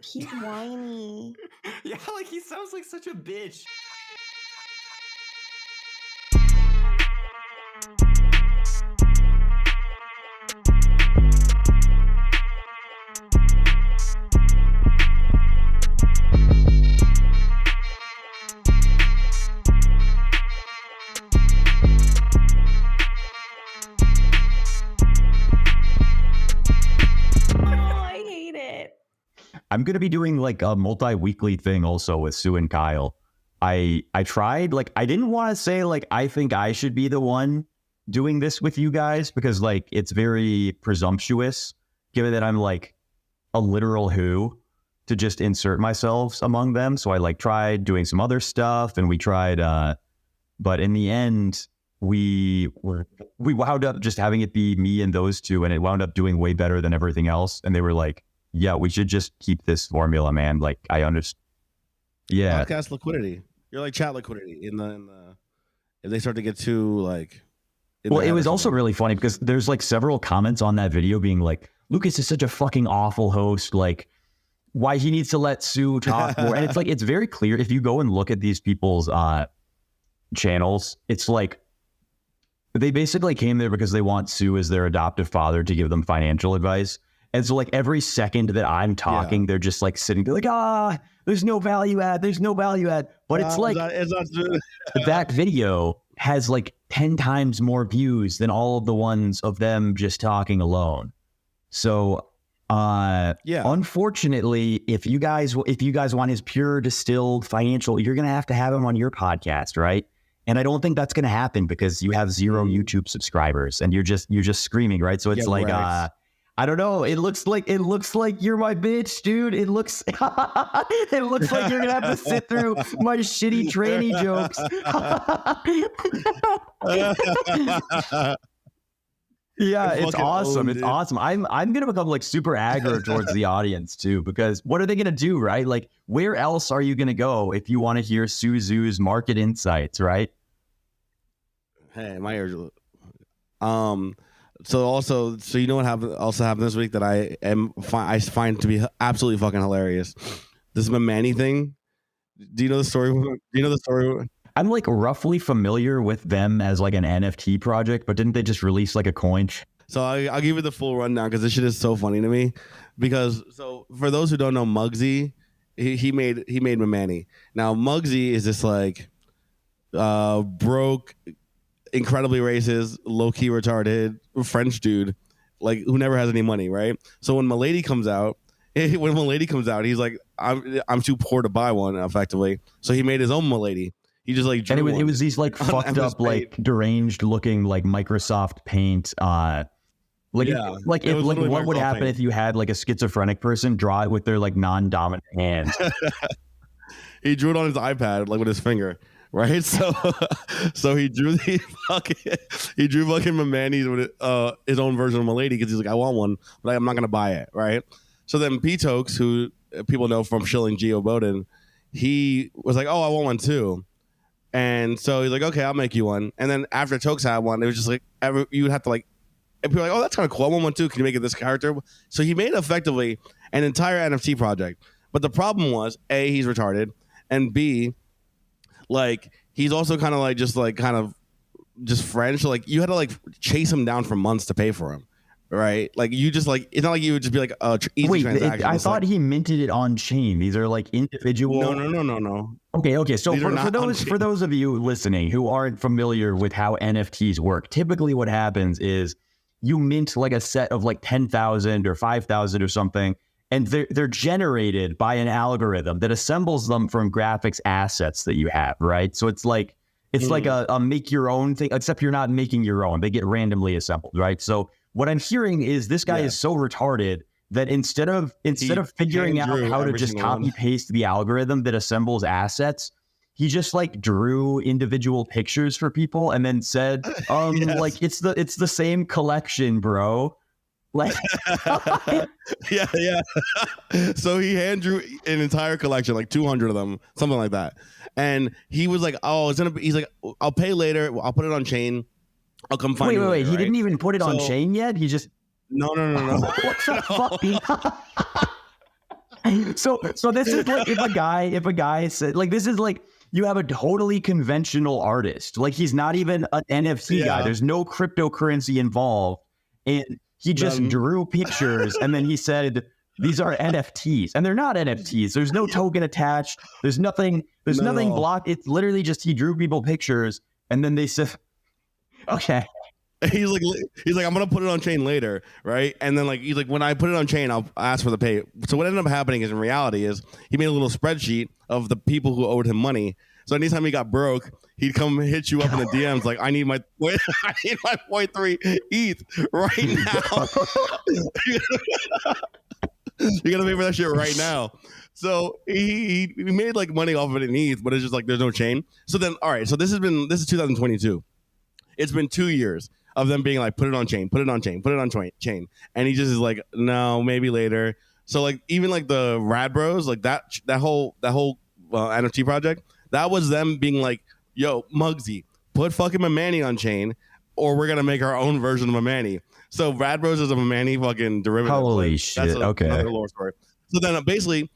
He's whiny. Yeah, like he sounds like such a bitch. I'm going to be doing like a multi-weekly thing also with Sue and Kyle. I tried, like, I didn't want to say like, I think I should be the one doing this with you guys because like, it's very presumptuous given that I'm like a literal who to just insert myself among them. So I like tried doing some other stuff and we tried, but in the end we wound up just having it be me and those two. And it wound up doing way better than everything else. And they were like, yeah, we should just keep this formula, man. Like, I understand. Yeah. Podcast liquidity. You're like chat liquidity in the if they start to get too like. Well, it was also really funny because there's like several comments on that video being like, Lukas is such a fucking awful host. Like, why he needs to let Sue talk more. And it's like, it's very clear if you go and look at these people's channels, it's like they basically came there because they want Sue as their adoptive father to give them financial advice. And so like every second that I'm talking, they're just like sitting there like, there's no value add. There's no value add. But it's like it's not that video has like 10 times more views than all of the ones of them just talking alone. So unfortunately, if you guys want his pure distilled financial, you're going to have him on your podcast, right? And I don't think that's going to happen because you have 0 YouTube subscribers and you're just screaming, right? So it's I don't know. It looks like you're my bitch, dude. It looks like you're gonna have to sit through my shitty tranny jokes. Yeah, it's awesome. It's awesome. I'm gonna become like super aggro towards the audience too, because what are they gonna do, right? Like, where else are you gonna go if you want to hear Suzu's market insights, right? Hey, my ears. So you know what happened this week that I find to be absolutely fucking hilarious. This Mimany thing. Do you know the story? I'm like roughly familiar with them as like an NFT project, but didn't they just release like a coin? So I'll give you the full rundown because this shit is so funny to me. Because so for those who don't know Muggsy, he made Mimany. Now Muggsy is this like broke, incredibly racist, low-key retarded French dude, like who never has any money, right? So when Milady comes out, he's like, I'm too poor to buy one, effectively. So he made his own Milady. He just like drew it was these like fucked up, like deranged looking like Microsoft Paint. What would happen if you had like a schizophrenic person draw it with their like non-dominant hand? He drew it on his iPad like with his finger. Right, so he drew fucking Mimany with his own version of Milady because he's like, I want one, but I'm not gonna buy it, right? So then P-Tokes, who people know from Shilling Geo Bowden, he was like, oh, I want one too, and so he's like, okay, I'll make you one. And then after Tokes had one, it was just like you would have to like, and people were like, oh, that's kind of cool. I want one too. Can you make it this character? So he made effectively an entire NFT project, but the problem was A, he's retarded, and B, like he's also kind of French. Like you had to like chase him down for months to pay for him, right? Like you just like, it's not like you would just be like easy transaction. I thought he minted it on chain. These are like individual. No. Okay. So for those of you listening who aren't familiar with how NFTs work, typically what happens is you mint like a set of like 10,000 or 5,000 or something. And they're generated by an algorithm that assembles them from graphics assets that you have, right? So it's like a make your own thing, except you're not making your own. They get randomly assembled, right? So what I'm hearing is this guy is so retarded that instead of figuring out how to just copy paste the algorithm that assembles assets, he just like drew individual pictures for people and then said, like it's the same collection, bro. Like, yeah. So he hand drew an entire collection, like 200 of them, something like that. And he was like, "Oh, he's like, I'll pay later. I'll put it on chain. I'll come find you." Wait. Later, He didn't even put it on chain yet. He just no. What the fuck? So this is like if a guy said like this is like you have a totally conventional artist. Like he's not even an NFT guy. There's no cryptocurrency involved. And he just drew pictures and then he said these are NFTs. And they're not NFTs. There's no token attached. There's nothing blocked. It's literally just he drew people pictures and then they said okay. He's like, I'm gonna put it on chain later, right? And then like he's like, when I put it on chain, I'll ask for the pay. So what ended up happening is in reality is he made a little spreadsheet of the people who owed him money. So anytime he got broke, he'd come hit you up in the DMs like, I need my 0.3 ETH right now. You gotta pay for that shit right now. So he made like money off of it in ETH, but it's just like there's no chain. So then, all right. So this is 2022. It's been 2 years of them being like, put it on chain, put it on chain, put it on chain. And he just is like, no, maybe later. So like, even like the Rad Bros, like that whole NFT project, that was them being like, yo, Muggsy, put fucking Mimany on chain or we're going to make our own version of Mimany. So Rad Bros is a Mimany fucking derivative. Holy shit. That's another lore story. So then basically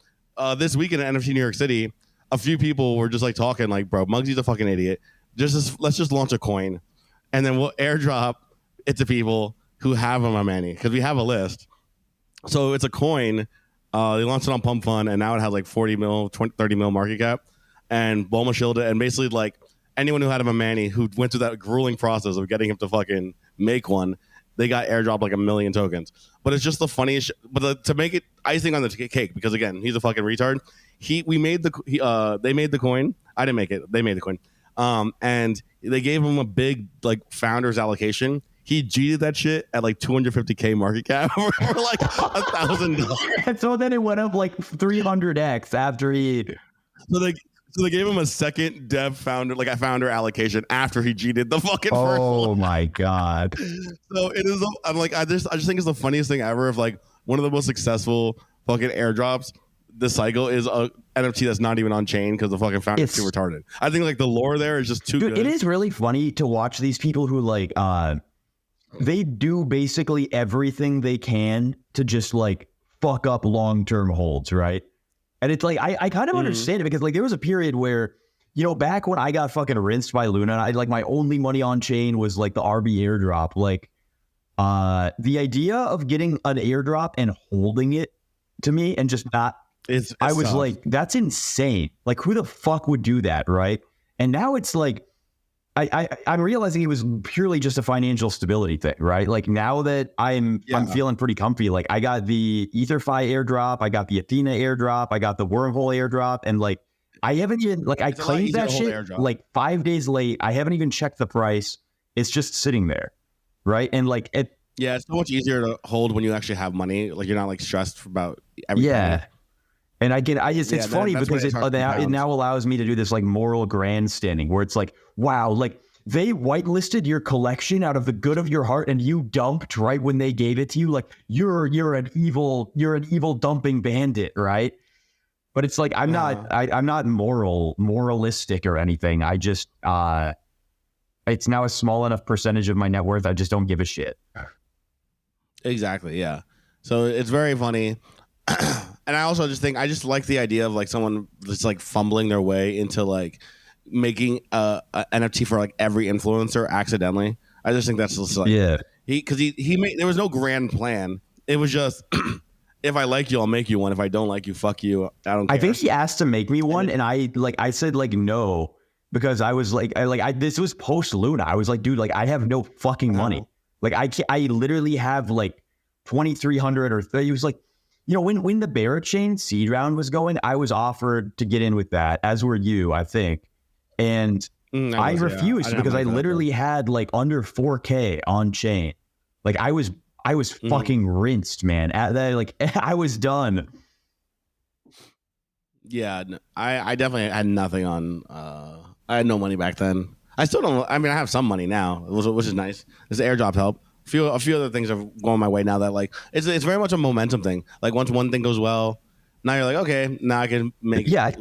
this weekend at NFT New York City, a few people were just like talking like, bro, Muggsy's a fucking idiot. Let's just launch a coin. And then we'll airdrop it to people who have a Mimany because we have a list. So it's a coin. They launched it on Pump Fund, and now it has like 40 mil, 30 mil market cap. And Bulma shielded it. And basically, like anyone who had a Mimany who went through that grueling process of getting him to fucking make one, they got airdropped like 1 million tokens. But it's just the funniest. But to make it icing on the cake, because again, he's a fucking retard. They made the coin. I didn't make it. They made the coin. And they gave him a big like founders allocation. He cheated that shit at like 250K market cap for like $1,000. And so then it went up like 300x after he. So they gave him a second a founder allocation after he cheated the fucking first one. Oh my god! So it is. I'm like, I just think it's the funniest thing ever. Of like one of the most successful fucking airdrops. The cycle is a NFT that's not even on chain because the fucking founder is too retarded. I think like the lore there is just too good. It is really funny to watch these people who like they do basically everything they can to just like fuck up long-term holds, right? And it's like I kind of understand it because like there was a period where, you know, back when I got fucking rinsed by Luna, I like my only money on chain was like the RB airdrop. Like the idea of getting an airdrop and holding it to me and just not I was tough. Like, that's insane. Like, who the fuck would do that, right? And now it's like, I'm realizing it was purely just a financial stability thing, right? Like, now that I'm feeling pretty comfy, like, I got the EtherFi airdrop, I got the Athena airdrop, I got the Wormhole airdrop, and like, I haven't even, like, I claimed that shit like 5 days late. I haven't even checked the price. It's just sitting there, right? And like, yeah, it's so much easier to hold when you actually have money. Like, you're not like stressed about everything. Yeah. And it's funny because it now allows me to do this like moral grandstanding where it's like, wow, like they whitelisted your collection out of the good of your heart and you dumped right when they gave it to you. Like you're an evil dumping bandit, right? But it's like I'm not moralistic or anything. I just it's now a small enough percentage of my net worth. I just don't give a shit. Exactly. Yeah. So it's very funny. And I also just think I just like the idea of like someone just like fumbling their way into like making a NFT for like every influencer accidentally. I just think that's just like he made there was no grand plan. It was just if I like you, I'll make you one. If I don't like you, fuck you. I don't care. I think he asked to make me one, and I said like no because I was like this was post Luna. I was like, dude, like I have no fucking money. Like I literally have like 2,300 or 30. He was like. You know, when the Barachain seed round was going, I was offered to get in with that, as were you, I think. And I refused because I literally had like under 4K on chain. Like I was fucking rinsed, man. At that, like I was done. Yeah, I definitely had nothing on. I had no money back then. I still don't. I mean, I have some money now, which is nice. This airdrop help. A few other things are going my way now that like it's very much a momentum thing. Like once one thing goes well, now you're like, okay, now I can make like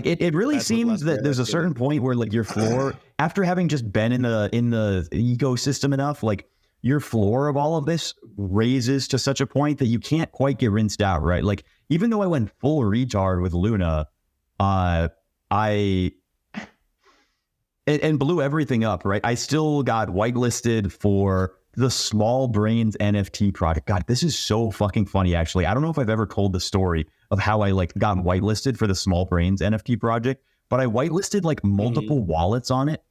it really seems that there's a certain point where like your floor after having just been in the ecosystem enough, like your floor of all of this raises to such a point that you can't quite get rinsed out, right? Like even though I went full retard with Luna, I blew everything up, right? I still got whitelisted for the Small Brains NFT project. God, this is so fucking funny, actually. I don't know if I've ever told the story of how I like got whitelisted for the Small Brains NFT project, but I whitelisted like multiple wallets on it.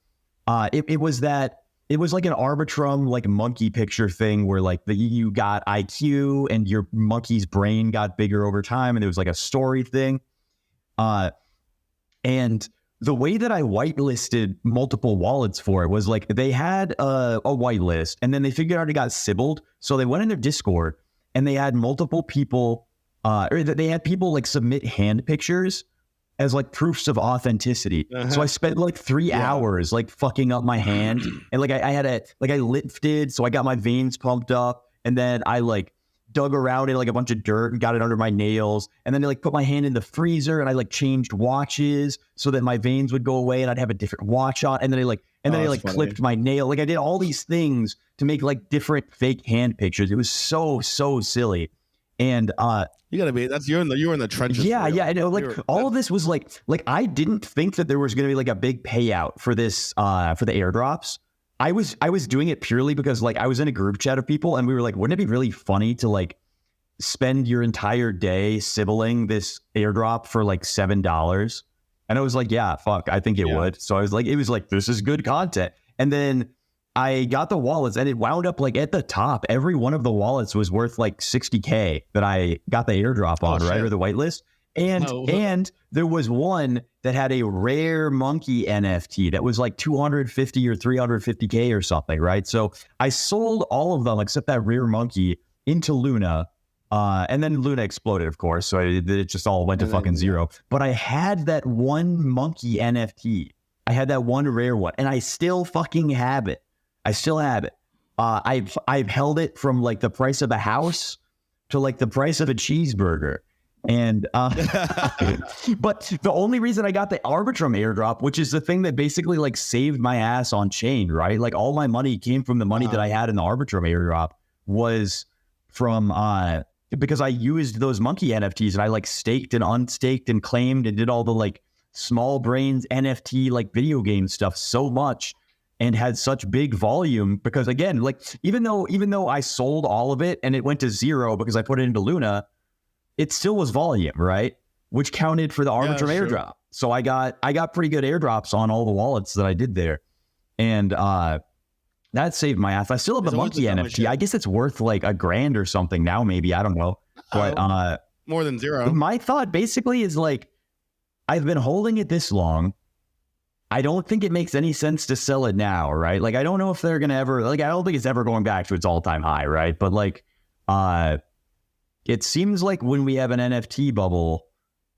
It was like an Arbitrum like monkey picture thing where like you got IQ and your monkey's brain got bigger over time, and there was like a story thing. And the way that I whitelisted multiple wallets for it was like they had a whitelist, and then they figured out it got sybiled. So they went in their Discord and they had multiple people, or they had people like submit hand pictures as like proofs of authenticity. So I spent like 3 hours like fucking up my hand, and like I had I lifted, so I got my veins pumped up, and then I like dug around in like a bunch of dirt and got it under my nails, and then I like put my hand in the freezer and I like changed watches so that my veins would go away and I'd have a different watch on, and then I clipped my nail. Like I did all these things to make like different fake hand pictures. It was so silly. And you gotta be, you're in the trenches. Yeah, I know. Like all of this was like I didn't think that there was gonna be like a big payout for this for the airdrops. I was doing it purely because like I was in a group chat of people and we were like, wouldn't it be really funny to like spend your entire day sibling this airdrop for like $7? And I was like, yeah, fuck, I think it would. So I was like, this is good content. And then I got the wallets, and it wound up like at the top. Every one of the wallets was worth like $60K that I got the airdrop on, right? Or the whitelist. And there was one that had a rare monkey NFT that was like 250 or 350K or something, right? So I sold all of them except that rare monkey into Luna. And then Luna exploded, of course. So it just all went to fucking zero. But I had that one monkey NFT. I had that one rare one, and I still fucking have it. I still have it. I've held it from like the price of a house to like the price of a cheeseburger. And but the only reason I got the Arbitrum airdrop, which is the thing that basically like saved my ass on chain, right? Like all my money came from the money that I had in the Arbitrum airdrop, was from because I used those monkey NFTs and I like staked and unstaked and claimed and did all the like Small Brains NFT like video game stuff so much, and had such big volume, because again, like even though I sold all of it and it went to zero because I put it into Luna, it still was volume, right? Which counted for the Arbitrum airdrop. So I got pretty good airdrops on all the wallets that I did there. And that saved my ass. I still have the monkey NFT. I guess it's worth like $1,000 or something now, maybe. I don't know. But more than zero. My thought basically is like, I've been holding it this long. I don't think it makes any sense to sell it now, right? Like, I don't know if they're going to ever, like, I don't think it's ever going back to its all-time high, right? But like, it seems like when we have an NFT bubble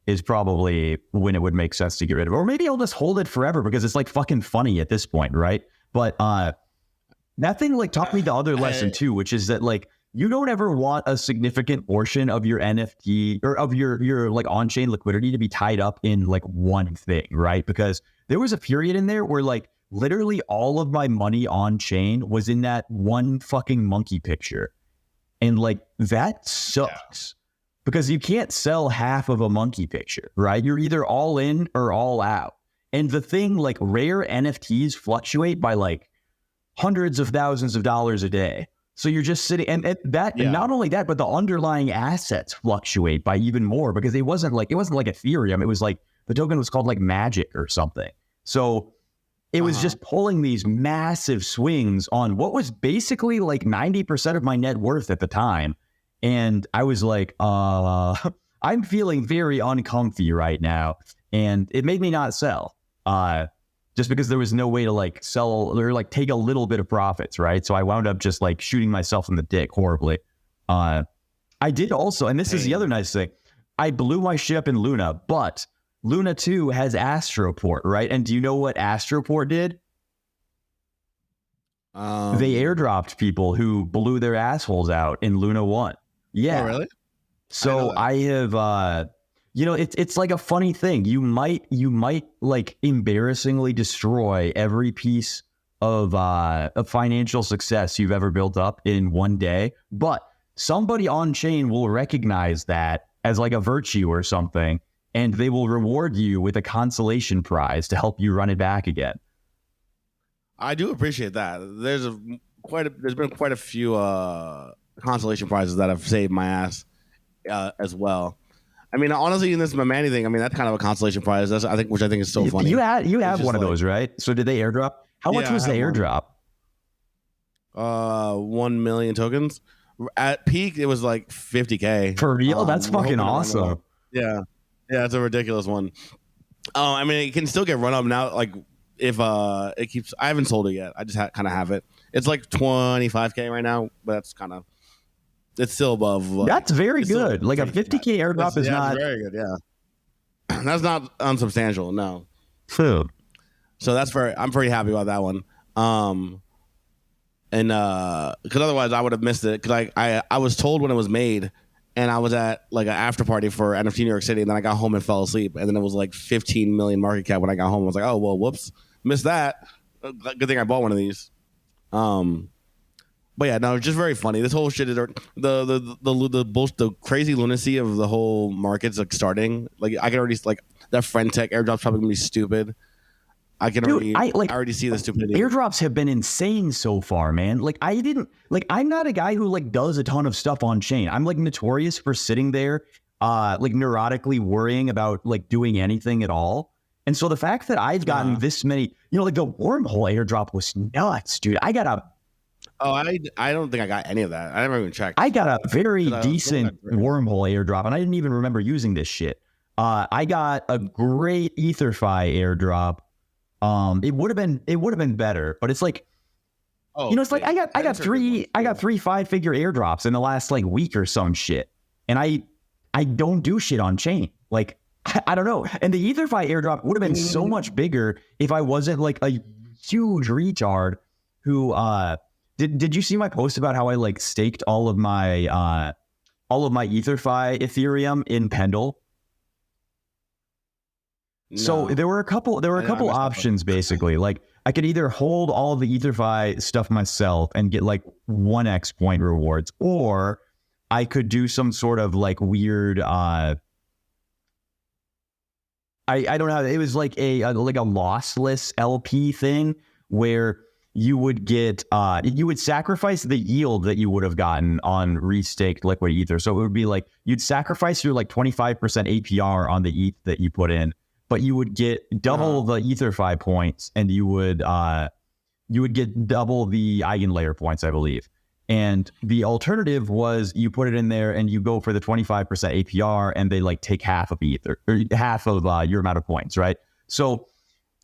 is probably when it would make sense to get rid of it. Or maybe I'll just hold it forever because it's like fucking funny at this point, right? But that thing like taught me the other lesson too, which is that like you don't ever want a significant portion of your NFT or of your like on-chain liquidity to be tied up in like one thing, right? Because there was a period in there where like literally all of my money on chain was in that one fucking monkey picture. And like that sucks because you can't sell half of a monkey picture, right? You're either all in or all out. And the thing, like rare NFTs fluctuate by like hundreds of thousands of dollars a day. So you're just sitting, and that, and not only that, but the underlying assets fluctuate by even more, because it wasn't like Ethereum. It was like the token was called like Magic or something. So it was just pulling these massive swings on what was basically like 90% of my net worth at the time. And I was like, I'm feeling very uncomfy right now. And it made me not sell. Just because there was no way to like sell or like take a little bit of profits, right? So I wound up just like shooting myself in the dick horribly. I did also, and this is the other nice thing, I blew my ship in Luna, but Luna 2 has Astroport, right? And do you know what Astroport did? They airdropped people who blew their assholes out in Luna 1. Yeah. Oh, really? So I have... it's like a funny thing. You might like embarrassingly destroy every piece of financial success you've ever built up in one day, but somebody on chain will recognize that as like a virtue or something, and they will reward you with a consolation prize to help you run it back again. I do appreciate that. There's been quite a few consolation prizes that have saved my ass as well. I mean, honestly, in this Mimany thing, I mean, that's kind of a consolation prize. Which I think is so funny. You have one of those, right? So did they airdrop? How much was the airdrop? 1 million tokens. At peak, it was like 50K. For real? That's fucking awesome. Yeah, it's a ridiculous one. I mean, it can still get run up now. Like if it keeps, I haven't sold it yet. I just kind of have it. It's like 25K right now, but that's kind of. It's still above. That's very good. Like a 50K airdrop is not very good. Yeah, that's not unsubstantial. No. Food. So I'm pretty happy about that one. And because otherwise I would have missed it. Because I was told when it was made, and I was at like an after party for NFT New York City, and then I got home and fell asleep, and then it was like 15 million market cap when I got home. I was like, oh well, whoops, missed that. Good thing I bought one of these. But yeah, no, it's just very funny. This whole shit is the crazy lunacy of the whole market's like starting. Like I can already like that friend tech airdrop's probably gonna be stupid. I already see the stupidity. Airdrops have been insane so far, man. Like I'm not a guy who like does a ton of stuff on chain. I'm like notorious for sitting there, like neurotically worrying about like doing anything at all. And so the fact that I've gotten this many, like the wormhole airdrop was nuts, dude. I don't think I got any of that. I never even checked. I got a very decent wormhole airdrop, and I didn't even remember using this shit. I got a great EtherFi airdrop. It would have been better, but it's like, it's like I got three 5-figure airdrops in the last like week or some shit, and I don't do shit on chain. Like I don't know. And the EtherFi airdrop would have been so much bigger if I wasn't like a huge retard who did you see my post about how I like staked all of my EtherFi Ethereum in Pendle? No. So there were a couple options basically. Like I could either hold all of the EtherFi stuff myself and get like 1x point rewards, or I could do some sort of like weird I don't know. It was like a lossless LP thing where you would get you would sacrifice the yield that you would have gotten on restaked liquid ether. So it would be like you'd sacrifice your like 25% APR on the ETH that you put in, but you would get double the EtherFi points, and you would get double the eigenlayer points, I believe. And the alternative was you put it in there and you go for the 25% APR, and they like take half of ether or half of your amount of points, right? So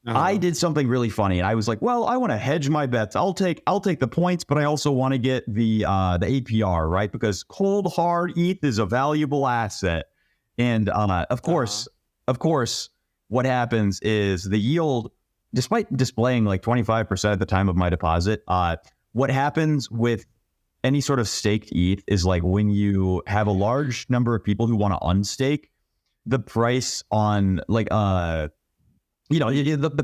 I did something really funny, and I was like, well, I want to hedge my bets. I'll take the points, but I also want to get the APR, right? Because cold hard ETH is a valuable asset. And of course, what happens is the yield, despite displaying like 25% at the time of my deposit, what happens with any sort of staked ETH is like when you have a large number of people who want to unstake, the price on like the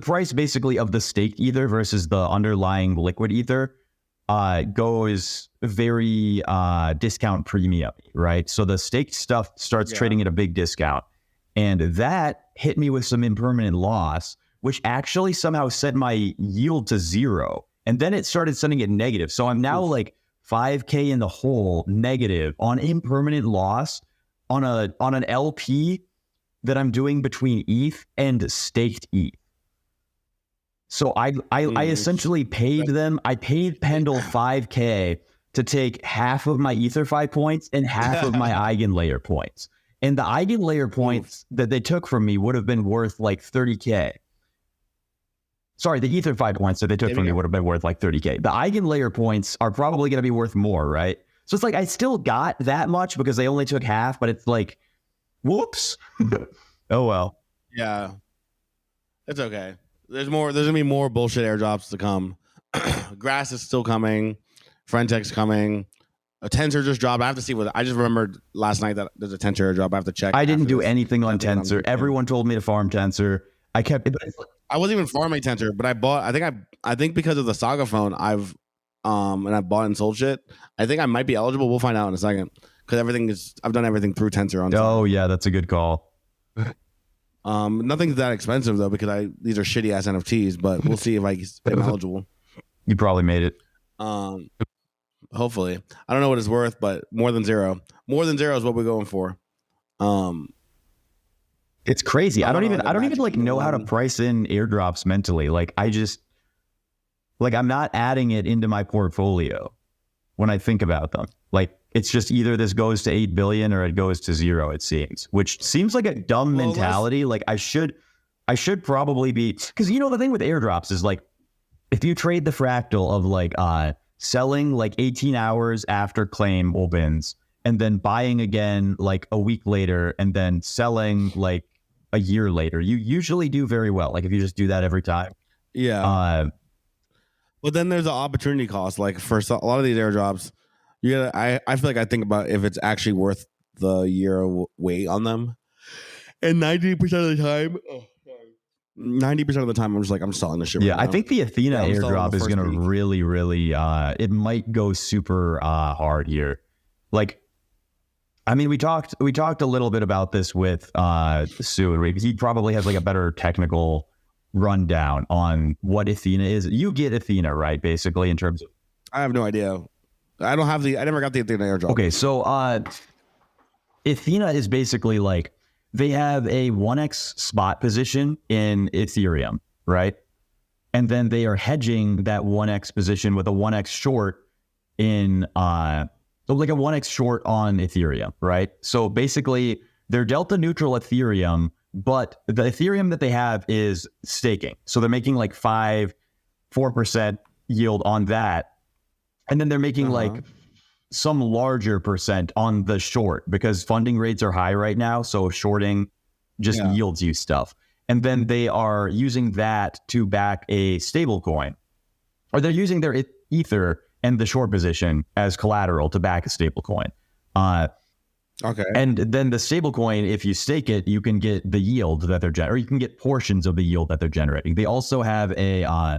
price basically of the staked ether versus the underlying liquid ether goes very discount premium, right? So the staked stuff starts trading at a big discount, and that hit me with some impermanent loss, which actually somehow set my yield to 0, and then it started sending it negative. So I'm now like 5K in the hole negative on impermanent loss on an LP that I'm doing between ETH and staked ETH. So I essentially paid them. I paid Pendle 5K to take half of my EtherFi points and half of my eigenlayer points. And the eigenlayer points that they took from me would have been worth like 30K. Sorry, the EtherFi points that they took from me would have been worth like 30K. The eigenlayer points are probably going to be worth more, right? So it's like I still got that much because they only took half, but it's like, whoops. Oh well. Yeah, it's okay. There's going to be more bullshit airdrops to come. Grass is still coming. Friendtech's coming. A Tensor just dropped. I have to see what. I just remembered last night that there's a Tensor airdrop. I have to check. I didn't do anything on Tensor. Everyone told me to farm Tensor. I wasn't even farming Tensor, but I bought. I think because of the Saga phone, I've and I bought and sold shit. I think I might be eligible. We'll find out in a second. because I've done everything through Tensor on. Oh yeah, that's a good call. Nothing's that expensive though, because these are shitty ass NFTs, but we'll see if I'm eligible. You probably made it. Hopefully. I don't know what it's worth, but more than zero. More than zero is what we're going for. It's crazy. I don't even like know how to price in airdrops mentally. Like I'm not adding it into my portfolio when I think about them. Like it's just either this goes to 8 billion or it goes to zero, it seems, which seems like a dumb mentality. Like I should probably be, because the thing with airdrops is like, if you trade the fractal of like selling like 18 hours after claim opens and then buying again like a week later and then selling like a year later, you usually do very well. Like if you just do that every time. Yeah. But then there's an opportunity cost. Like for a lot of these airdrops, I feel like I think about if it's actually worth the year wait on them. And 90% of the time, 90% of the time, I'm just like, I'm selling this shit. Yeah, right I now. think the Athena airdrop is going to really, really, it might go super hard here. Like, I mean, we talked a little bit about this with Sue, because he probably has like a better technical rundown on what Athena is. You get Athena, right? Basically, in terms of, I have no idea. I never got the Athena airdrop. Okay, so Athena is basically like, they have a 1x spot position in Ethereum, right? And then they are hedging that 1x position with a 1x short in like a 1x short on Ethereum, right? So basically they're delta neutral Ethereum, but the Ethereum that they have is staking. So they're making like 4% yield on that. And then they're making like some larger percent on the short, because funding rates are high right now. So shorting just yields you stuff. And then they are using that to back a stable coin, or they're using their Ether and the short position as collateral to back a stable coin. Okay. And then the stable coin, if you stake it, you can get the yield that they're generating, or you can get portions of the yield that they're generating. They also have an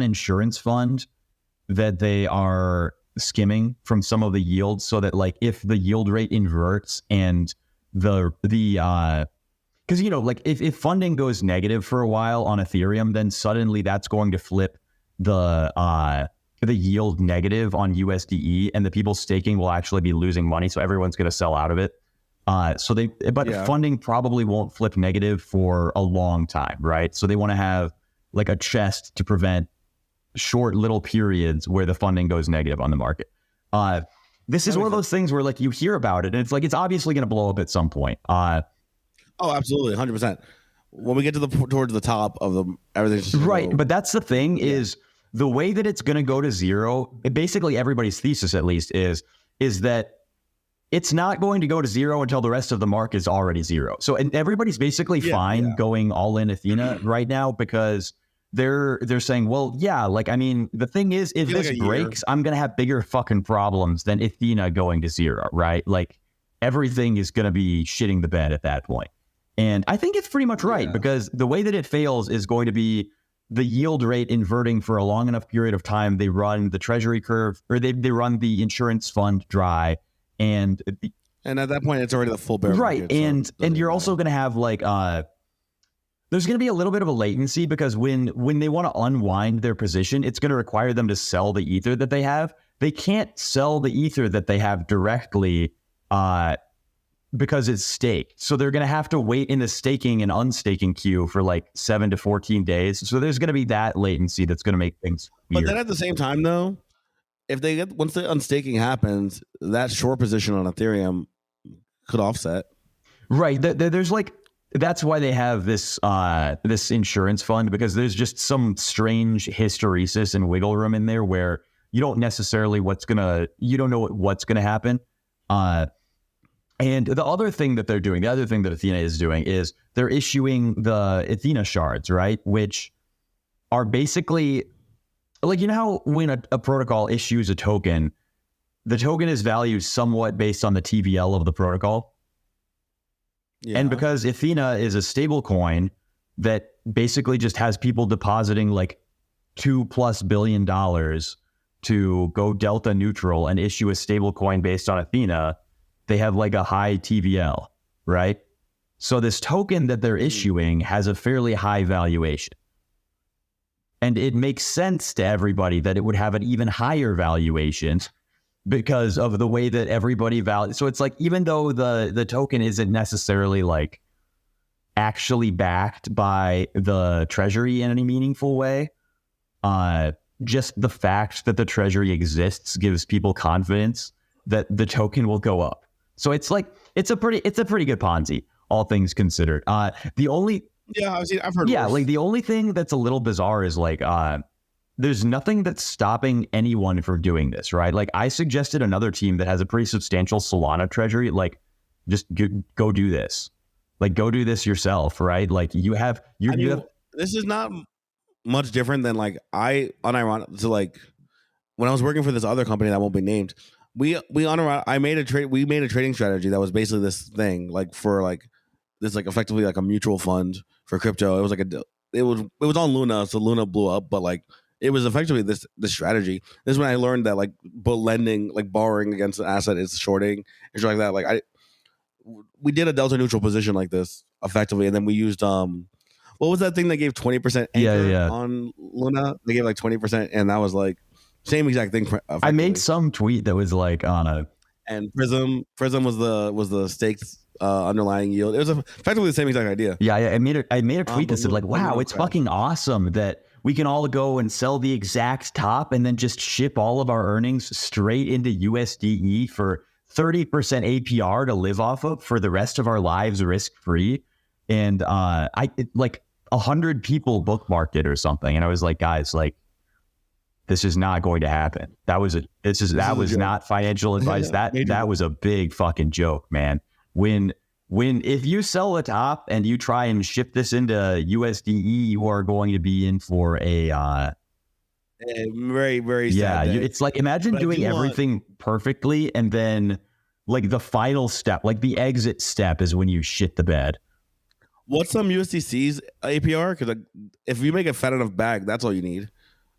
insurance fund that they are skimming from some of the yields, so that like if the yield rate inverts and because like if funding goes negative for a while on Ethereum, then suddenly that's going to flip the yield negative on USDE, and the people staking will actually be losing money, so everyone's going to sell out of it. Funding probably won't flip negative for a long time, right? So they want to have like a chest to prevent short little periods where the funding goes negative on the market. This is one of those things where like you hear about it and it's like, it's obviously going to blow up at some point. Oh, absolutely. 100%. When we get towards the top of everything's just right. But that's the thing is the way that it's going to go to zero. Basically everybody's thesis, at least, is that it's not going to go to zero until the rest of the market is already zero. So, and everybody's basically fine going all in Athena right now, because they're saying, well, yeah, like, I mean, the thing is, if this breaks, I'm going to have bigger fucking problems than Athena going to zero, right? Like, everything is going to be shitting the bed at that point. And I think it's pretty much right, because the way that it fails is going to be the yield rate inverting for a long enough period of time. They run the treasury curve, or they run the insurance fund dry. And at that point, it's already the full bear market. Right. And you're also going to have like, there's going to be a little bit of a latency, because when they want to unwind their position, it's going to require them to sell the Ether that they have. They can't sell the Ether that they have directly because it's staked. So they're going to have to wait in the staking and unstaking queue for like 7 to 14 days. So there's going to be that latency that's going to make things weird. But then at the same time, though, once the unstaking happens, that short position on Ethereum could offset. Right. There's like, that's why they have this insurance fund, because there's just some strange hysteresis and wiggle room in there where you don't necessarily you don't know what's gonna happen. And the other thing that Athena is doing is they're issuing the Athena shards, right? Which are basically like, you know how when a protocol issues a token, the token is valued somewhat based on the TVL of the protocol. Yeah. And because Athena is a stable coin that basically just has people depositing like $2+ billion to go delta neutral and issue a stable coin based on Athena, they have like a high TVL, right? So this token that they're issuing has a fairly high valuation. And it makes sense to everybody that it would have an even higher valuation because of the way that everybody values. So it's like, even though the token isn't necessarily like actually backed by the treasury in any meaningful way, just the fact that the treasury exists gives people confidence that the token will go up. So it's like, it's a pretty good Ponzi, all things considered. I've heard. Yeah, worse. Like the only thing that's a little bizarre is like, there's nothing that's stopping anyone from doing this, right? Like I suggested another team that has a pretty substantial Solana treasury, like just go do this. Like go do this yourself, right? Like you have. This is not much different than like so like when I was working for this other company that won't be named, we made a trading strategy that was basically this thing, like for like this, like effectively like a mutual fund for crypto. It was like it was on Luna, so Luna blew up, but like it was effectively this strategy. This is when I learned that like lending, like borrowing against an asset is shorting and shit like that. Like we did a delta neutral position like this effectively, and then we used what was that thing that gave 20% anchor on Luna? They gave like 20%, and that was like same exact thing. I made some tweet that was like on a, and Prism was the staked underlying yield. It was effectively the same exact idea. Yeah, I made a tweet that said like, wow, it's fucking awesome that we can all go and sell the exact top and then just ship all of our earnings straight into USDE for 30% APR to live off of for the rest of our lives, risk free. And like 100 people bookmarked it or something, and I was like, guys, like this is not going to happen. That was not financial advice. That was a big fucking joke, man. When if you sell a top and you try and ship this into USDE, you are going to be in for a very, very sad day. It's like, imagine doing everything perfectly, and then like the final step, like the exit step, is when you shit the bed. What's some USDC's APR? Because like, if you make a fat enough bag, that's all you need.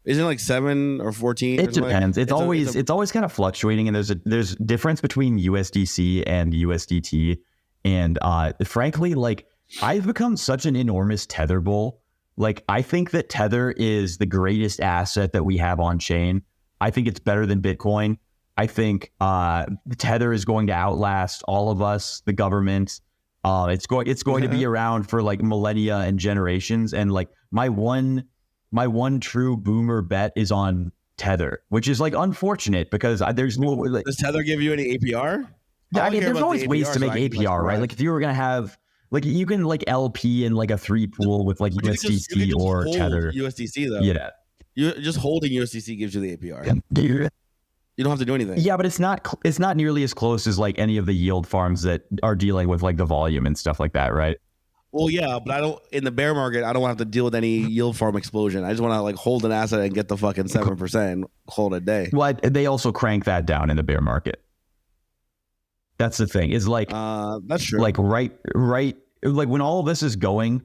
Isn't it like 7 or 14? It depends. It's always kind of fluctuating, and there's difference between USDC and USDT. And frankly, like I've become such an enormous Tether bull. Like I think that Tether is the greatest asset that we have on chain. I think it's better than Bitcoin. I think Tether is going to outlast all of us, the government. It's going to be around for like millennia and generations. And like my one true boomer bet is on Tether, which is like unfortunate because there's no. Like, does Tether give you any APR? Yeah, I mean, there's always ways to make APR, right? Like if you were gonna have, like you can like LP in like a 3 pool with like USDC or Tether. USDC though. Yeah. You just holding USDC gives you the APR. Yeah. You don't have to do anything. Yeah, but it's not nearly as close as like any of the yield farms that are dealing with like the volume and stuff like that, right? Well, yeah, but in the bear market, I don't have to deal with any yield farm explosion. I just want to like hold an asset and get the fucking 7% and hold a day. Well, they also crank that down in the bear market. That's the thing. Is like that's true. Like right. Like when all of this is going,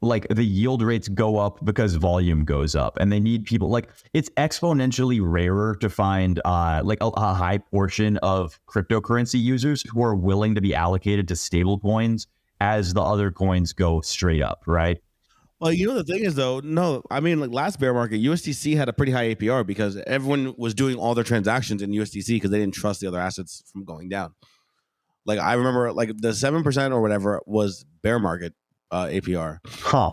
like the yield rates go up because volume goes up, and they need people. Like it's exponentially rarer to find like a high portion of cryptocurrency users who are willing to be allocated to stable coins as the other coins go straight up, right? Well, you know the thing is though, no, I mean like last bear market, USDC had a pretty high APR because everyone was doing all their transactions in USDC because they didn't trust the other assets from going down. Like I remember like the 7% or whatever was bear market APR. Huh.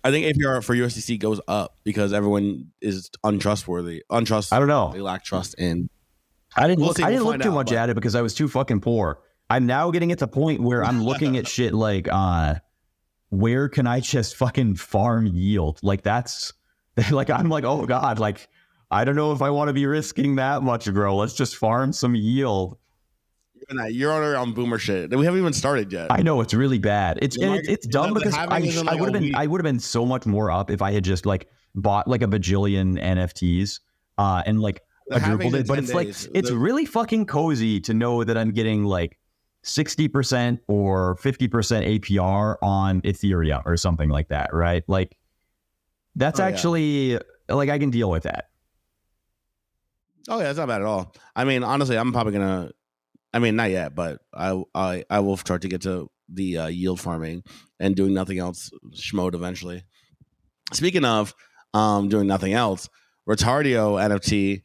I think APR for USDC goes up because everyone is untrustworthy. I don't know. They lack trust in. I didn't look too much at it because I was too fucking poor. I'm now getting at the point where I'm looking at shit like, where can I just fucking farm yield? Like that's like, I'm like, oh God, like, I don't know if I want to be risking that much, bro. Let's just farm some yield. You're on boomer shit. We haven't even started yet. I know it's really bad. It's dumb because I would have been so much more up if I had just like bought like a bajillion NFTs and like quadrupled it. But it's like it's really fucking cozy to know that I'm getting like 60% or 50% APR on Ethereum or something like that, right? Like that's actually like I can deal with that. Oh yeah, it's not bad at all. I mean, honestly, I'm probably gonna. I mean, not yet, but I will start to get to the yield farming and doing nothing else schmode eventually. Speaking of doing nothing else, Retardio NFT,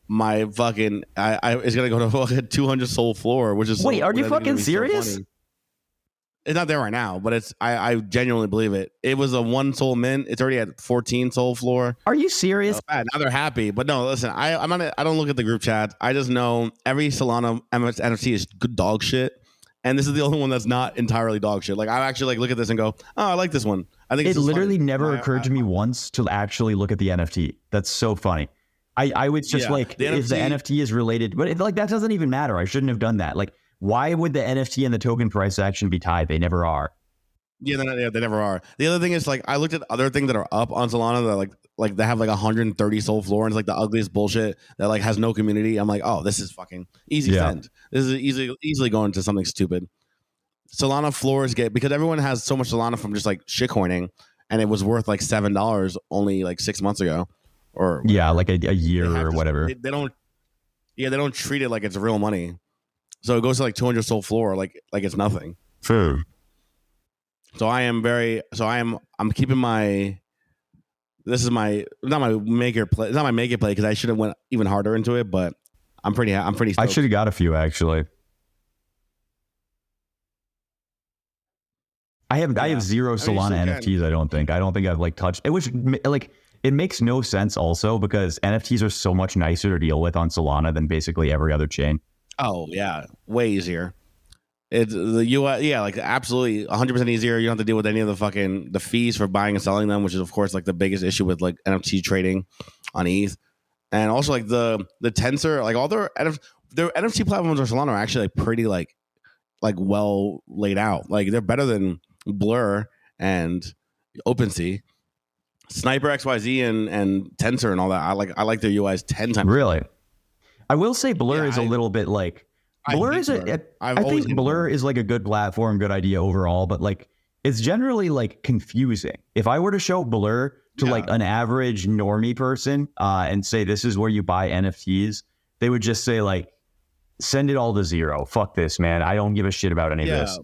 my fucking I is gonna go to fucking 200 soul floor, which is Wait, are you fucking serious? So it's not there right now, but it's I genuinely believe it. It was a 1 soul mint. It's already at 14 soul floor. Are you serious? Now they're happy, but no. Listen, I'm not. I don't look at the group chat. I just know every Solana NFT is good dog shit, and this is the only one that's not entirely dog shit. Like I actually like look at this and go, oh, I like this one. I think it literally never occurred to me once to actually look at the NFT. That's so funny. I was just like, if the NFT is related, but like that doesn't even matter. I shouldn't have done that. Like, why would the NFT and the token price action be tied? They never are. Yeah, they never are. The other thing is like I looked at other things that are up on Solana that like they have like 130 soul floor and it's like the ugliest bullshit that like has no community. I'm like, oh, this is fucking easy send. This is easily going to something stupid. Solana floors get because everyone has so much Solana from just like shitcoining, and it was worth like $7 only like 6 months ago, or like a year or whatever. They don't treat it like it's real money. So it goes to like 200 soul floor, like it's nothing. True. So I'm keeping my. This is not my make it play. It's not my make it play because I should have went even harder into it, but I'm pretty. Stoked. I should have got a few actually. I have zero Solana NFTs. I don't think I've like touched it. Which like it makes no sense also because NFTs are so much nicer to deal with on Solana than basically every other chain. Oh yeah, way easier. It's the UI, like absolutely 100% easier. You don't have to deal with any of the fees for buying and selling them, which is of course like the biggest issue with like NFT trading on ETH, and also like the Tensor, like all their NFT platforms on Solana are actually like pretty like well laid out. Like they're better than Blur and OpenSea, Sniper XYZ and Tensor and all that. I like their UIs 10 times. Really, I will say Blur is a little bit like. Blur is I think Blur is like a good platform, good idea overall, but like it's generally like confusing. If I were to show Blur to like an average normie person and say this is where you buy NFTs, they would just say like send it all to zero. Fuck this, man. I don't give a shit about any of this.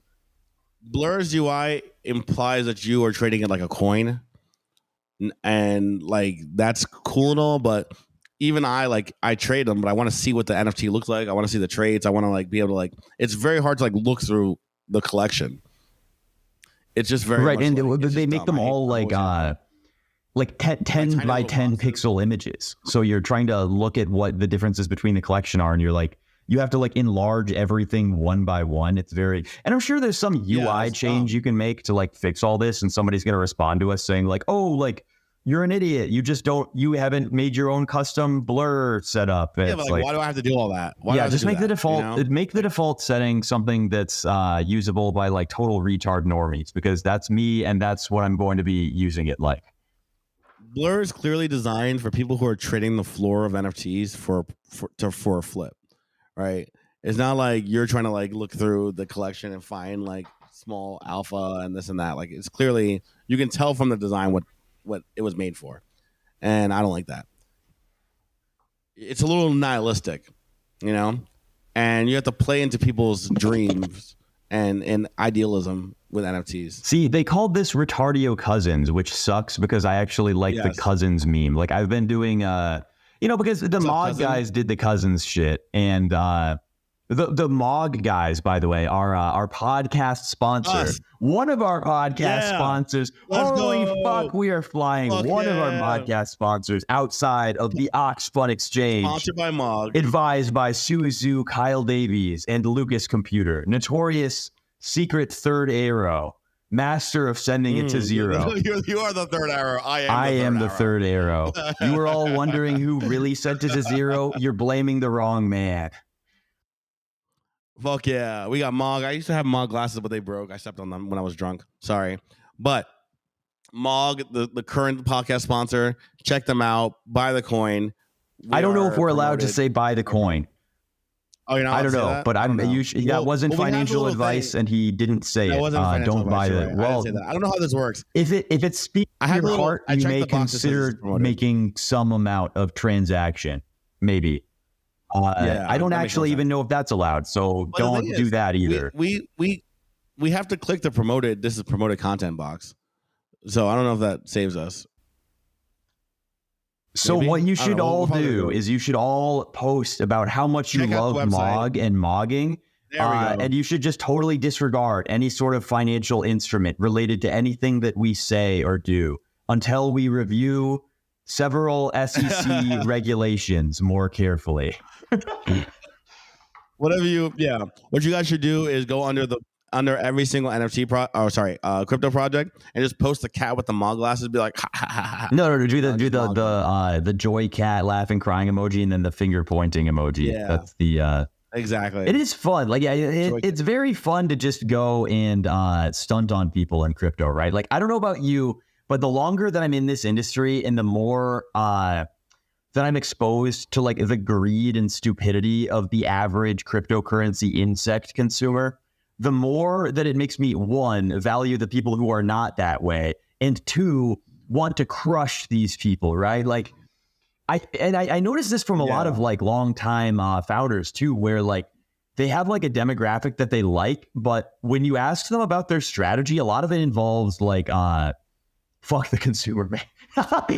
Blur's UI implies that you are trading it like a coin, and like that's cool and all, but even I trade them, but I want to see what the NFT looks like. I want to see the trades. I want to like be able to like. It's very hard to like look through the collection. It's just very right, and they make them all like 10 by 10 pixel images. So you're trying to look at what the differences between the collection are, and you're like, you have to like enlarge everything one by one. It's very, and I'm sure there's some UI change you can make to like fix all this, and somebody's gonna respond to us saying like, oh, like. You're an idiot. You haven't made your own custom Blur setup. Yeah, but like, why do I have to do all that? Just make the default. Make the default setting something that's usable by like total retard normies, because that's me and that's what I'm going to be using it like. Blur is clearly designed for people who are trading the floor of NFTs for a flip, right? It's not like you're trying to like look through the collection and find like small alpha and this and that. Like it's clearly you can tell from the design what it was made for, and I don't like that. It's a little nihilistic, you know, and you have to play into people's dreams and idealism with NFTs. See, they called this Retardio Cousins, which sucks because I actually like the Cousins meme. Like I've been doing, because the Mog guys did the Cousins shit, and the Mog guys, by the way, are our podcast sponsor. One of our podcast sponsors. Holy fuck, we are flying. One of our podcast sponsors outside of the Ox Fun Exchange. Sponsored by Mog. Advised by Suzu, Kyle Davies, and Lukas Computer. Notorious secret third arrow. Master of sending it to zero. You are the third arrow. I am the third arrow. You were all wondering who really sent it to zero? You're blaming the wrong man. Fuck yeah. We got Mog. I used to have Mog glasses, but they broke. I stepped on them when I was drunk. Sorry. But Mog, the current podcast sponsor, check them out. Buy the coin. I don't know if we're allowed to say buy the coin. Oh, you're not I don't know, but that wasn't financial advice, and he didn't say it. Don't buy it. Well, I don't know how this works. If it speaks to your heart, you may consider making some amount of transaction. Maybe. I don't actually even know if that's allowed, so don't do that either. We have to click the promoted. This is promoted content box, so I don't know if that saves us. So Maybe? what you should all do is you should all post about how much you love Mog and mogging. And you should just totally disregard any sort of financial instrument related to anything that we say or do until we review several SEC regulations more carefully. What you guys should do is go under every single NFT crypto project and just post the cat with the Mog glasses. Be like, ha, ha, ha, ha. No, do the joy cat laughing crying emoji and then the finger pointing emoji. Yeah. That's the exactly. It is fun. Like, yeah, it's very fun to just go and stunt on people in crypto, right? Like, I don't know about you, but the longer that I'm in this industry and the more that I'm exposed to like the greed and stupidity of the average cryptocurrency insect consumer, the more that it makes me, one, value the people who are not that way, and two, want to crush these people, right? Like, I noticed this from a lot of like longtime founders too, where like they have like a demographic that they like, but when you ask them about their strategy, a lot of it involves like fuck the consumer, man.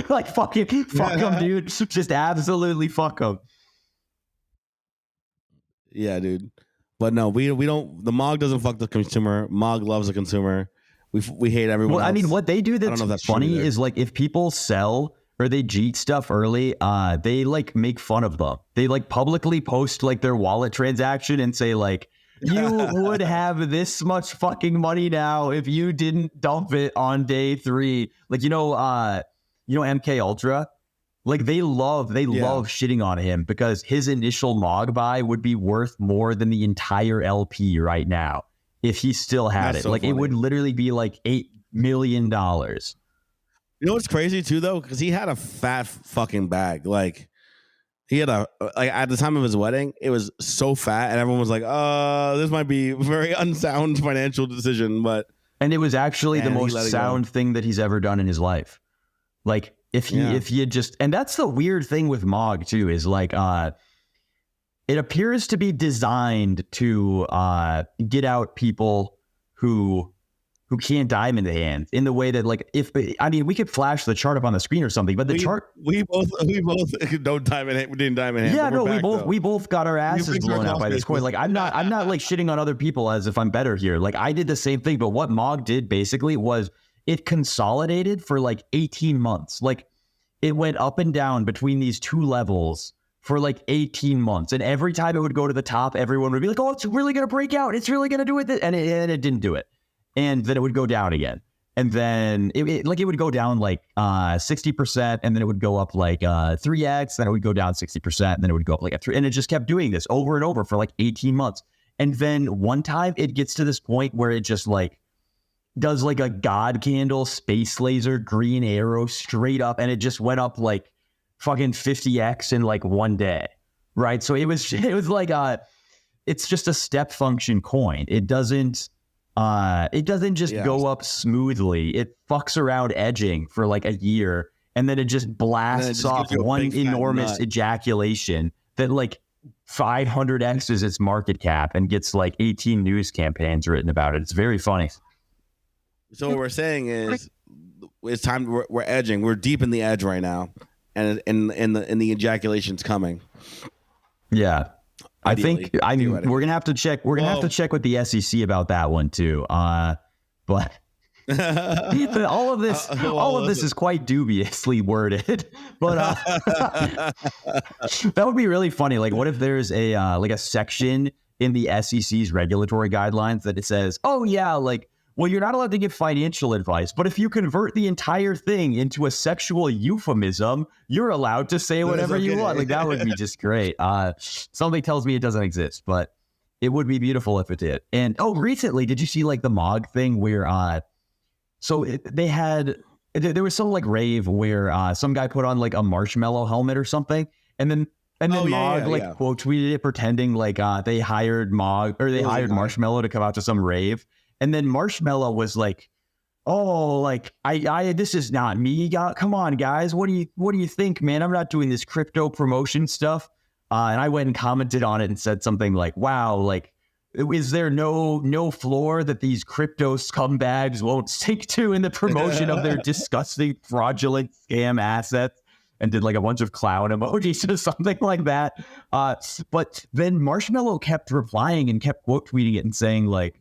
Like fuck them, dude. Just absolutely fuck them. Yeah, dude. But no, we don't. The Mog doesn't fuck the consumer. Mog loves the consumer. We hate everyone. Well, else. I mean, what they do that's funny is like if people sell or they cheat stuff early, they like make fun of them. They like publicly post like their wallet transaction and say like, you would have this much fucking money now if you didn't dump it on day 3. Like, MK Ultra, like they love shitting on him because his initial Mog buy would be worth more than the entire LP right now if he still had it. So like funny. It would literally be like $8 million. You know what's crazy too, though? Because he had a fat fucking bag. Like, he had at the time of his wedding, it was so fat, and everyone was like, this might be a very unsound financial decision. And it was actually the most sound thing that he's ever done in his life. Like, if he had just, and that's the weird thing with Mog too, is like, it appears to be designed to get out people who can't diamond the hand in the way that like we could flash the chart up on the screen or something, but chart we both don't diamond hand. We didn't diamond hand. Yeah, no, we both got our asses blown out by this coin. Like I'm not like shitting on other people as if I'm better here. Like I did the same thing, but what Mog did basically was it consolidated for like 18 months. Like it went up and down between these two levels for like 18 months, and every time it would go to the top, everyone would be like, "Oh, it's really gonna break out. It's really gonna do it," and it didn't do it. And then it would go down again. And then it would go down like 60%, and then it would go up like 3x, then it would go down 60%, and then it would go up like a 3. And it just kept doing this over and over for like 18 months. And then one time it gets to this point where it just like does like a God candle, space laser, green arrow straight up, and it just went up like fucking 50x in like one day. Right? So it was like it's just a step function coin. It doesn't just go up smoothly. It fucks around edging for like a year, and then it just blasts off one enormous ejaculation that like 500x is its market cap and gets like 18 news campaigns written about it. It's very funny. So what we're saying is it's time. We're edging. We're deep in the edge right now, and the ejaculation's coming. Yeah. I mean, we're gonna have to check. We're gonna have to check with the SEC about that one too. But all of this is quite dubiously worded. But that would be really funny. Like, what if there's a section in the SEC's regulatory guidelines that it says, "Oh yeah, like, well, you're not allowed to give financial advice, but if you convert the entire thing into a sexual euphemism, you're allowed to say whatever you want." Like, that would be just great. Something tells me it doesn't exist, but it would be beautiful if it did. And recently, did you see like the Mog thing where there was some like rave where some guy put on like a marshmallow helmet or something, and then Mog quote tweeted it pretending like they hired Mog, or they hired Marshmallow to come out to some rave. And then Marshmallow was like, "Oh, like I this is not me. Come on, guys. What do you think, man? I'm not doing this crypto promotion stuff." And I went and commented on it and said something like, wow, like, is there no floor that these crypto scumbags won't stick to in the promotion of their disgusting fraudulent scam assets? And did like a bunch of clown emojis or something like that. But then Marshmallow kept replying and kept quote tweeting it and saying like,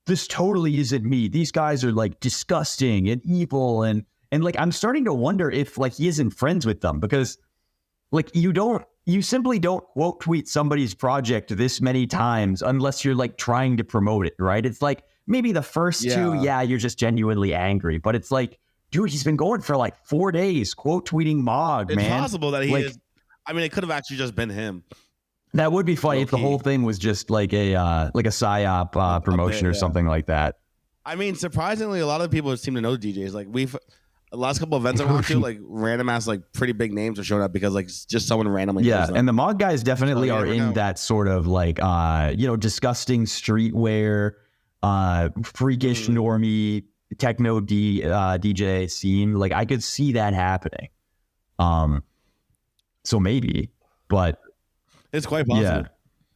this totally isn't me. These guys are like disgusting and evil. And like, I'm starting to wonder if like he isn't friends with them, because like you simply don't quote tweet somebody's project this many times unless you're like trying to promote it, right? It's like maybe the first two, you're just genuinely angry, but it's like, dude, he's been going for like 4 days quote tweeting Mog, it's man. It's possible that he like, is. I mean, it could have actually just been him. That would be funny if the whole thing was just like a psyop promotion or something like that. I mean, surprisingly, a lot of people seem to know DJs. Like the last couple of events I went to, like random ass, like pretty big names are showing up because like just someone randomly. Yeah, and the Mog guys definitely are in that sort of like disgusting streetwear, freakish normie techno DJ scene. Like I could see that happening. So maybe, but it's quite possible. Yeah.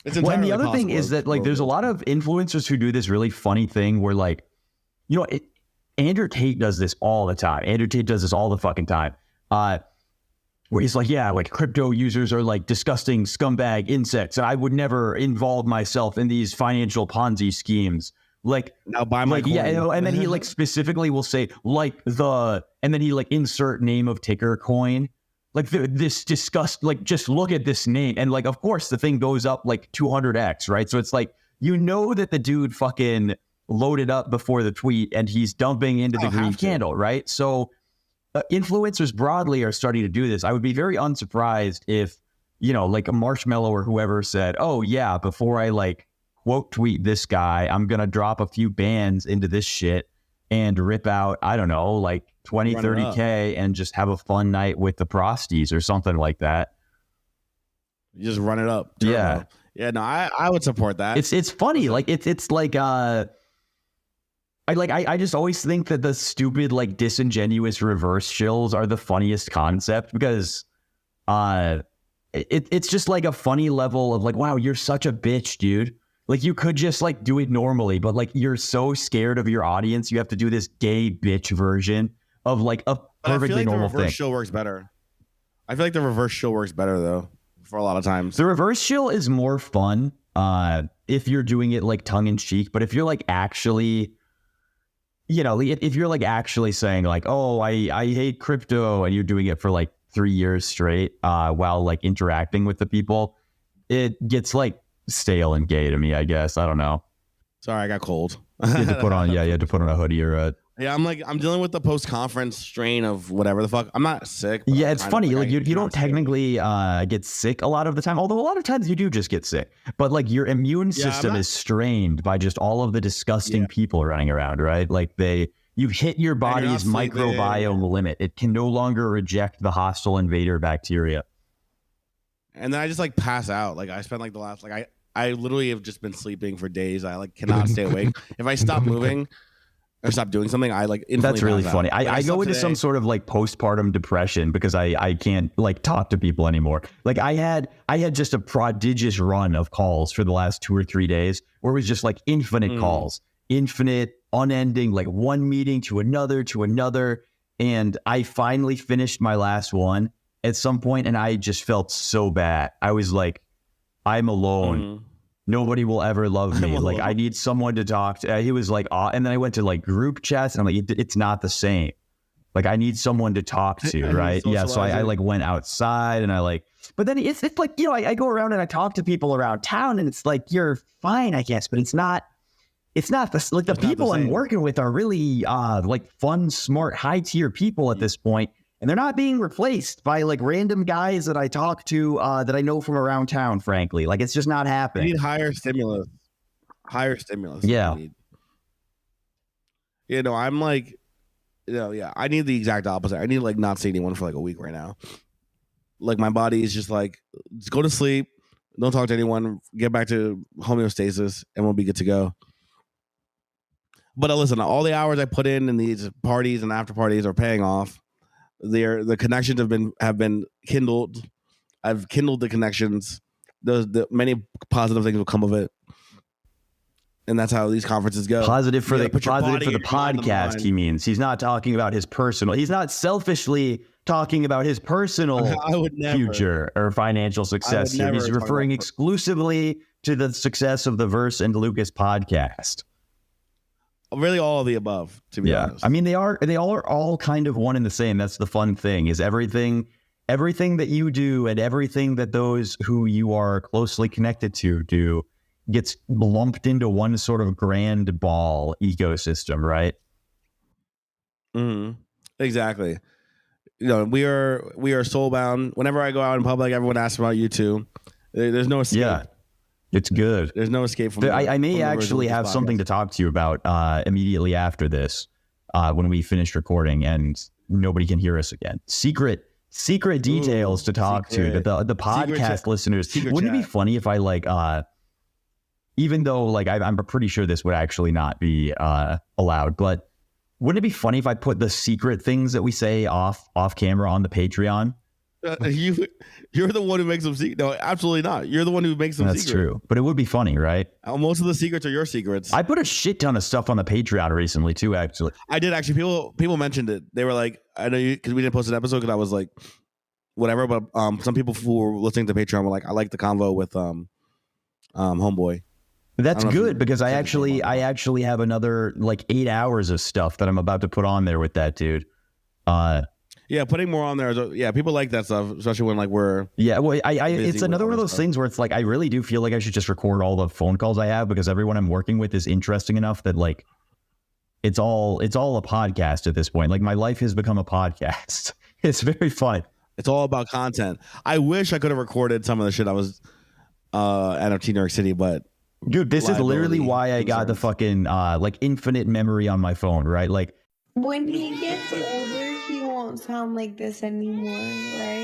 It's and the other thing is that like there's a lot of influencers who do this really funny thing where like, Andrew Tate does this all the time. Andrew Tate does this all the fucking time. Where he's like, yeah, like crypto users are like disgusting scumbag insects, and I would never involve myself in these financial Ponzi schemes. Like, now buy my coin. Yeah, and then he like specifically will say and then he like insert name of ticker coin. Like this disgust, like just look at this name, and like of course the thing goes up like 200x, right? So it's like that the dude fucking loaded up before the tweet, and he's dumping into the green candle, right? So influencers broadly are starting to do this. I would be very unsurprised if like a Marshmallow or whoever said, "Oh yeah, before I like quote tweet this guy, I'm gonna drop a few bands into this shit and rip out, I don't know, like 20, 30K and just have a fun night with the prosties or something like that." You just run it up. Yeah. Yeah, no, I would support that. It's funny. Like it's like I just always think that the stupid like disingenuous reverse shills are the funniest concept, because it's just like a funny level of like, wow, you're such a bitch, dude. Like you could just like do it normally, but like you're so scared of your audience, you have to do this gay bitch version of like a perfectly normal thing. The reverse shill works better. I feel like the reverse shill works better though, for a lot of times. The reverse shill is more fun if you're doing it like tongue in cheek, but if you're like actually, if you're like actually saying like, oh, I hate crypto, and you're doing it for like 3 years straight while like interacting with the people, it gets like stale and gay to me, I guess. I don't know. Sorry, I got cold. You had to put on a hoodie or a... Yeah, I'm dealing with the post-conference strain of whatever the fuck. I'm not sick. Yeah, it's funny. Like you don't technically get sick a lot of the time, although a lot of times you do just get sick. But like your immune system is strained by just all of the disgusting people running around, right? Like you've hit your body's microbiome limit. It can no longer reject the hostile invader bacteria. And then I just like pass out. Like I spent like the last I literally have just been sleeping for days. I like cannot stay awake. If I stop moving or stop doing something, I like instantly. That's really funny. Like, I go into some sort of like postpartum depression because I can't like talk to people anymore. Like I had just a prodigious run of calls for the last 2 or 3 days where it was just like infinite calls, infinite, unending, like one meeting to another. And I finally finished my last one at some point, and I just felt so bad. I was like, I'm alone. Nobody will ever love me. Like, I need someone to talk to. He was like, and then I went to like group chats, and I'm like, it's not the same. Like, I need someone to talk to, right? Yeah. So I like went outside, and I like, but then it's like, I go around and I talk to people around town, and it's like, you're fine, I guess, but it's not the people I'm working with are really like fun, smart, high tier people at this point. And they're not being replaced by like random guys that I talk to that I know from around town, frankly. Like, it's just not happening. You need higher stimulus. Yeah. I'm like, I need the exact opposite. I need like not see anyone for like a week right now. Like my body is just like, just go to sleep. Don't talk to anyone. Get back to homeostasis and we'll be good to go. But listen, all the hours I put in these parties and after parties are paying off. The connections have been kindled. I've kindled the connections. the many positive things will come of it. And that's how these conferences go. Positive for the podcast, he means. He's not talking about his personal. He's not selfishly talking about his personal future or financial success here. He's referring exclusively to the success of the Verse and Lukas podcast. Really all of the above, to be honest. I mean, they all are all kind of one and the same. That's the fun thing, is everything that you do and everything that those who you are closely connected to do gets lumped into one sort of grand ball ecosystem, right? Exactly. You know, we are soul bound. Whenever I go out in public, everyone asks about you too. There's no escape. Yeah, it's good. There's no escape from. I may actually have something to talk to you about immediately after this, when we finish recording and nobody can hear us again. Secret details to talk to that the podcast listeners. Wouldn't it be funny if I even though I'm pretty sure this would actually not be allowed, but wouldn't it be funny if I put the secret things that we say off camera on the Patreon? You're the one who makes them secret. No, absolutely not. You're the one who makes them secret. That's true, but it would be funny, right? Most of the secrets are your secrets. I put a shit ton of stuff on the Patreon recently too. Actually, I did. Actually, people mentioned it. They were like, I know you, because we didn't post an episode because I was like, whatever. But some people who were listening to Patreon were like, I like the convo with Homeboy. That's good, because I actually have another 8 hours of stuff that I'm about to put on there with that dude. Yeah, putting more on there. People like that stuff, especially when we're. Yeah, well, it's another one of those things where it's I really do feel like I should just record all the phone calls I have, because everyone I'm working with is interesting enough that it's all a podcast at this point. My life has become a podcast. It's very fun. It's all about content. I wish I could have recorded some of the shit I was NFT New York City, but. Dude, this is literally why I got the fucking infinite memory on my phone, right? When he gets older, he won't sound like this anymore, right?